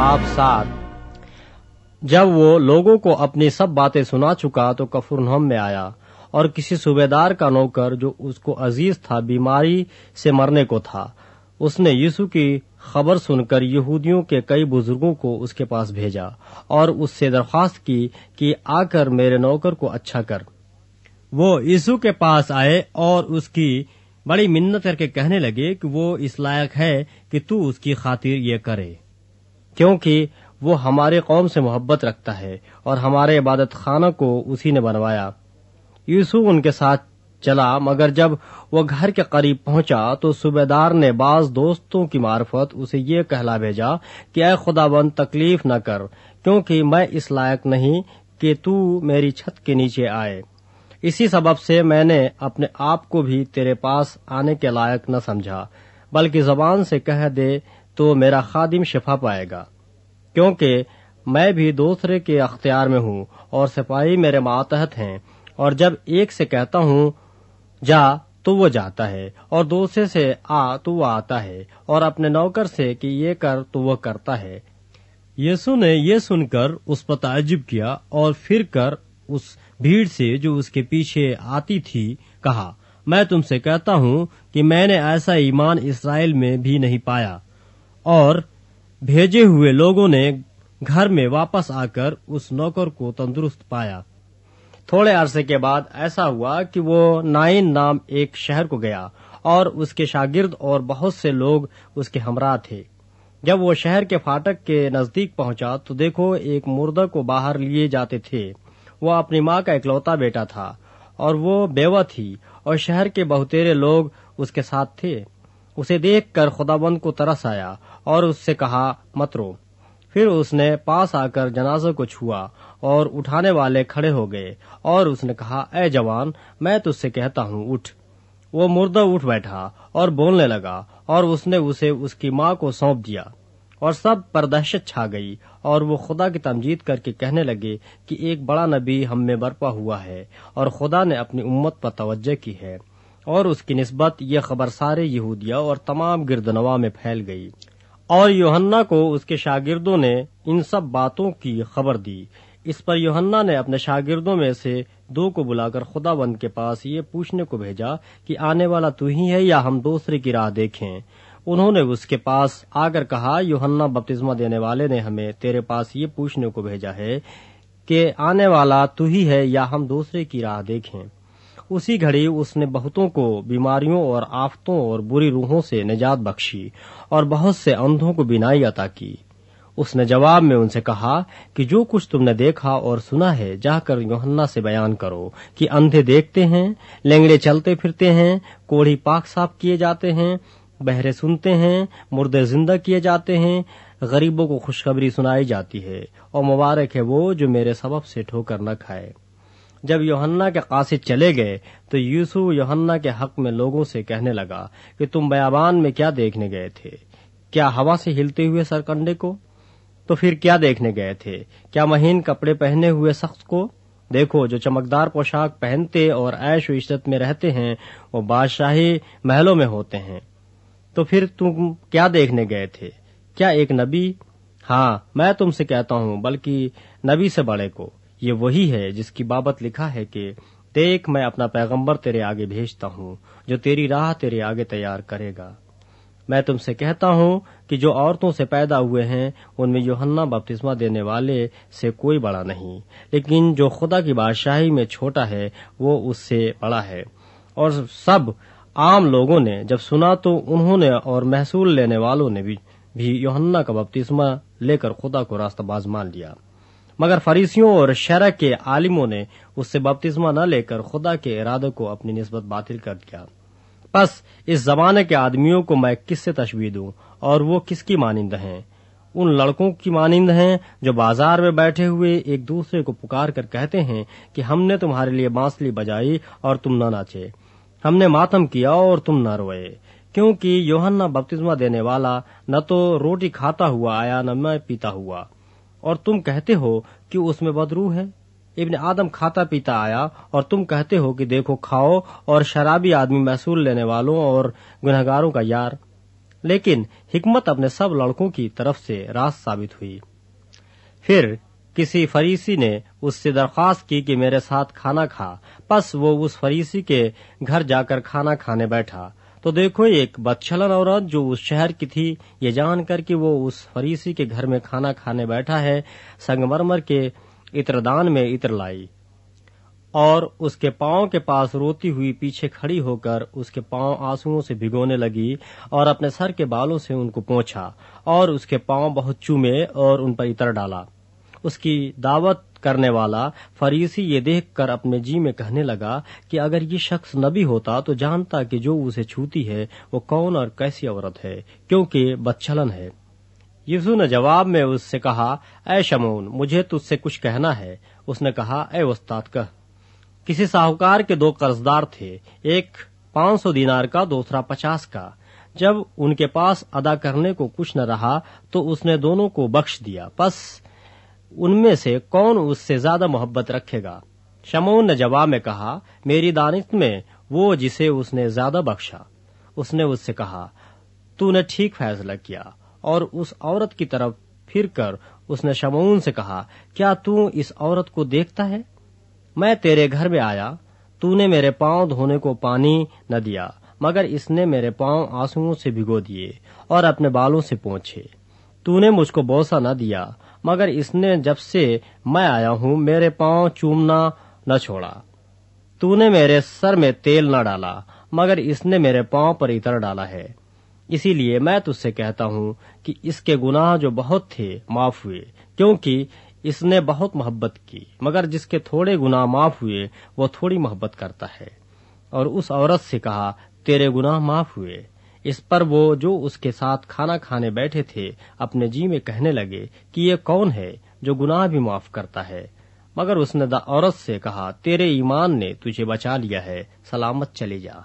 बाब 7। जब वो लोगों को अपनी सब बातें सुना चुका तो कफरनहूम में आया, और किसी सूबेदार का नौकर जो उसको अजीज था बीमारी से मरने को था। उसने यीशु की खबर सुनकर यहूदियों के कई बुजुर्गों को उसके पास भेजा और उससे दरख्वास्त की कि आकर मेरे नौकर को अच्छा कर। वो यीशु के पास आए और उसकी बड़ी मिन्नत करके कहने लगे कि वो इस लायक है कि तू उसकी खातिर ये करे, क्योंकि वो हमारे कौम से मोहब्बत रखता है और हमारे इबादत खाना को उसी ने बनवाया। यीशु उनके साथ चला, मगर जब वो घर के करीब पहुंचा तो सूबेदार ने बाज दोस्तों की मार्फत उसे ये कहला भेजा कि ऐ खुदाबंद तकलीफ न कर, क्योंकि मैं इस लायक नहीं कि तू मेरी छत के नीचे आए। इसी सबब से मैंने अपने आप को भी तेरे पास आने के लायक न समझा, बल्कि जबान से कह दे तो मेरा खादिम शिफा पाएगा, क्योंकि मैं भी दूसरे के अख्तियार में हूँ और सिपाही मेरे मातहत हैं। और जब एक से कहता हूँ जा तो वो जाता है, और दूसरे से आ तो वो आता है, और अपने नौकर से कि ये कर तो वो करता है। यीशु ने ये सुनकर उस पर ताज्जुब किया और फिर कर उस भीड़ से जो उसके पीछे आती थी कहा, मैं तुमसे कहता हूँ कि मैंने ऐसा ईमान इसराइल में भी नहीं पाया। और भेजे हुए लोगों ने घर में वापस आकर उस नौकर को तंदुरुस्त पाया। थोड़े अरसे के बाद ऐसा हुआ कि वो नाइन नाम एक शहर को गया और उसके शागिर्द और बहुत से लोग उसके हमरा थे। जब वो शहर के फाटक के नजदीक पहुंचा तो देखो एक मुर्दा को बाहर लिए जाते थे। वो अपनी माँ का इकलौता बेटा था और वो बेवा थी, और शहर के बहुतेरे लोग उसके साथ थे। उसे देखकर खुदाबंद को तरस आया और उससे कहा मत रो। फिर उसने पास आकर जनाजे को छुआ और उठाने वाले खड़े हो गए, और उसने कहा, ऐ जवान, मैं तुझसे कहता हूँ उठ। वो मुर्दा उठ बैठा और बोलने लगा, और उसने उसे उसकी माँ को सौंप दिया। और सब पर दहशत छा गई, और वो खुदा की तमजीद करके कहने लगे कि एक बड़ा नबी हम में बरपा हुआ है, और खुदा ने अपनी उम्मत पर तवज्जो की है। और उसकी निस्बत ये खबर सारे यहूदिया और तमाम गिरदनवा में फैल गई। और यूहन्ना को उसके शागिर्दों ने इन सब बातों की खबर दी। इस पर यूहन्ना ने अपने शागिर्दों में से 2 को बुलाकर खुदाबंद के पास ये पूछने को भेजा कि आने वाला तू ही है या हम दूसरे की राह देखें। उन्होंने उसके पास आकर कहा, यूहन्ना बपतिस्मा देने वाले ने हमें तेरे पास ये पूछने को भेजा है कि आने वाला तू ही है या हम दूसरे की राह देखें। उसी घड़ी उसने बहुतों को बीमारियों और आफतों और बुरी रूहों से निजात बख्शी और बहुत से अंधों को बीनाई अता की। उसने जवाब में उनसे कहा कि जो कुछ तुमने देखा और सुना है जाकर यूहन्ना से बयान करो कि अंधे देखते हैं, लंगड़े चलते फिरते हैं, कोढ़ी पाक साफ किए जाते हैं, बहरे सुनते हैं, मुर्दे जिंदा किए जाते हैं, गरीबों को खुशखबरी सुनाई जाती है, और मुबारक है वो जो मेरे सबब से ठोकर न खाए। जब यूहन्ना के कासिद चले गए तो यूसुफ यूहन्ना के हक में लोगों से कहने लगा कि तुम बयाबान में क्या देखने गए थे? क्या हवा से हिलते हुए सरकंडे को? तो फिर क्या देखने गए थे? क्या महीन कपड़े पहने हुए शख्स को? देखो, जो चमकदार पोशाक पहनते और ऐश व इशरत में रहते हैं वो बादशाही महलों में होते हैं। तो फिर तुम क्या देखने गए थे? क्या एक नबी? हाँ, मैं तुमसे कहता हूँ, बल्कि नबी से बड़े को। ये वही है जिसकी बाबत लिखा है कि देख, मैं अपना पैगंबर तेरे आगे भेजता हूँ जो तेरी राह तेरे आगे तैयार करेगा। मैं तुमसे कहता हूँ कि जो औरतों से पैदा हुए हैं उनमें यूहन्ना बपतिस्मा देने वाले से कोई बड़ा नहीं, लेकिन जो खुदा की बादशाही में छोटा है वो उससे बड़ा है। और सब आम लोगों ने जब सुना तो उन्होंने और महसूल लेने वालों ने भी यूहन्ना का बपतिस्मा लेकर खुदा को रास्ताबाज मान लिया। मगर फरीसियों और शरअ के आलिमों ने उससे बपतिस्मा न लेकर खुदा के इरादे को अपनी निस्बत बातिल कर दिया। बस इस जमाने के आदमियों को मैं किससे तशबीह दूं, और वो किसकी मानिंद हैं? उन लड़कों की मानिंद हैं जो बाजार में बैठे हुए एक दूसरे को पुकार कर कहते हैं कि हमने तुम्हारे लिए बांसुरी बजाई और तुम न नाचे, हमने मातम किया और तुम न रोए। क्योंकि यूहन्ना बपतिस्मा देने वाला न तो रोटी खाता हुआ आया न मैं पीता हुआ, और तुम कहते हो कि उसमें बदरूह है। इब्न आदम खाता पीता आया और तुम कहते हो कि देखो खाओ, और शराबी आदमी महसूल लेने वालों और गुनहगारों का यार। لیکن حکمت اپنے سب لڑکوں کی طرف سے راست ثابت ہوئی۔ پھر کسی فریسی نے اس سے درخواست کی کہ میرے ساتھ کھانا کھا، پس وہ اس فریسی کے گھر جا کر کھانا کھانے بیٹھا۔ تو دیکھو ایک بدچلن عورت جو اس شہر کی تھی، یہ جان کر کہ وہ اس فریسی کے گھر میں کھانا کھانے بیٹھا ہے، سنگمرمر کے عطردان میں عطر لائی اور اس کے پاؤں کے پاس روتی ہوئی پیچھے کھڑی ہو کر اس کے پاؤں آنسوؤں سے بھگونے لگی اور اپنے سر کے بالوں سے ان کو پونچھا اور اس کے پاؤں بہت چومے اور ان پر عطر ڈالا۔ اس کی دعوت کرنے والا فریسی یہ دیکھ کر اپنے جی میں کہنے لگا کہ اگر یہ شخص نبی ہوتا تو جانتا کہ جو اسے چھوتی ہے وہ کون اور کیسی عورت ہے، کیونکہ بدچلن ہے۔ یسوع نے جواب میں اس سے کہا، اے شمعون، مجھے تجھ سے کچھ کہنا ہے۔ اس نے کہا، اے استاد کہہ۔ کسی ساہوکار کے 2 قرضدار تھے، ایک 500 دینار کا، دوسرا 50 کا۔ جب ان کے پاس ادا کرنے کو کچھ نہ رہا تو اس نے دونوں کو بخش دیا۔ پس ان میں سے کون اس سے زیادہ محبت رکھے گا؟ شمعون نے جواب میں کہا، میری دانست میں وہ جسے اس نے زیادہ بخشا۔ اس نے اس سے کہا، تو نے ٹھیک فیصلہ کیا۔ اور اس عورت کی طرف پھر کر اس نے شمعون سے کہا، کیا تو اس عورت کو دیکھتا ہے؟ میں تیرے گھر میں آیا، تو نے میرے پاؤں دھونے کو پانی نہ دیا، مگر اس نے میرے پاؤں آنسوؤں سے بھگو دیے اور اپنے بالوں سے پونچھے۔ تو نے مجھ کو بوسہ نہ دیا، مگر اس نے جب سے میں آیا ہوں میرے پاؤں چومنا نہ چھوڑا۔ تو نے میرے سر میں تیل نہ ڈالا، مگر اس نے میرے پاؤں پر عطر ڈالا ہے۔ اسی لیے میں تجھ سے کہتا ہوں کہ اس کے گناہ جو بہت تھے معاف ہوئے، کیونکہ اس نے بہت محبت کی، مگر جس کے تھوڑے گناہ معاف ہوئے وہ تھوڑی محبت کرتا ہے۔ اور اس عورت سے کہا، تیرے گناہ معاف ہوئے۔ اس پر وہ جو اس کے ساتھ کھانا کھانے بیٹھے تھے اپنے جی میں کہنے لگے کہ یہ کون ہے جو گناہ بھی معاف کرتا ہے؟ مگر اس نے عورت سے کہا، تیرے ایمان نے تجھے بچا لیا ہے، سلامت چلی جا۔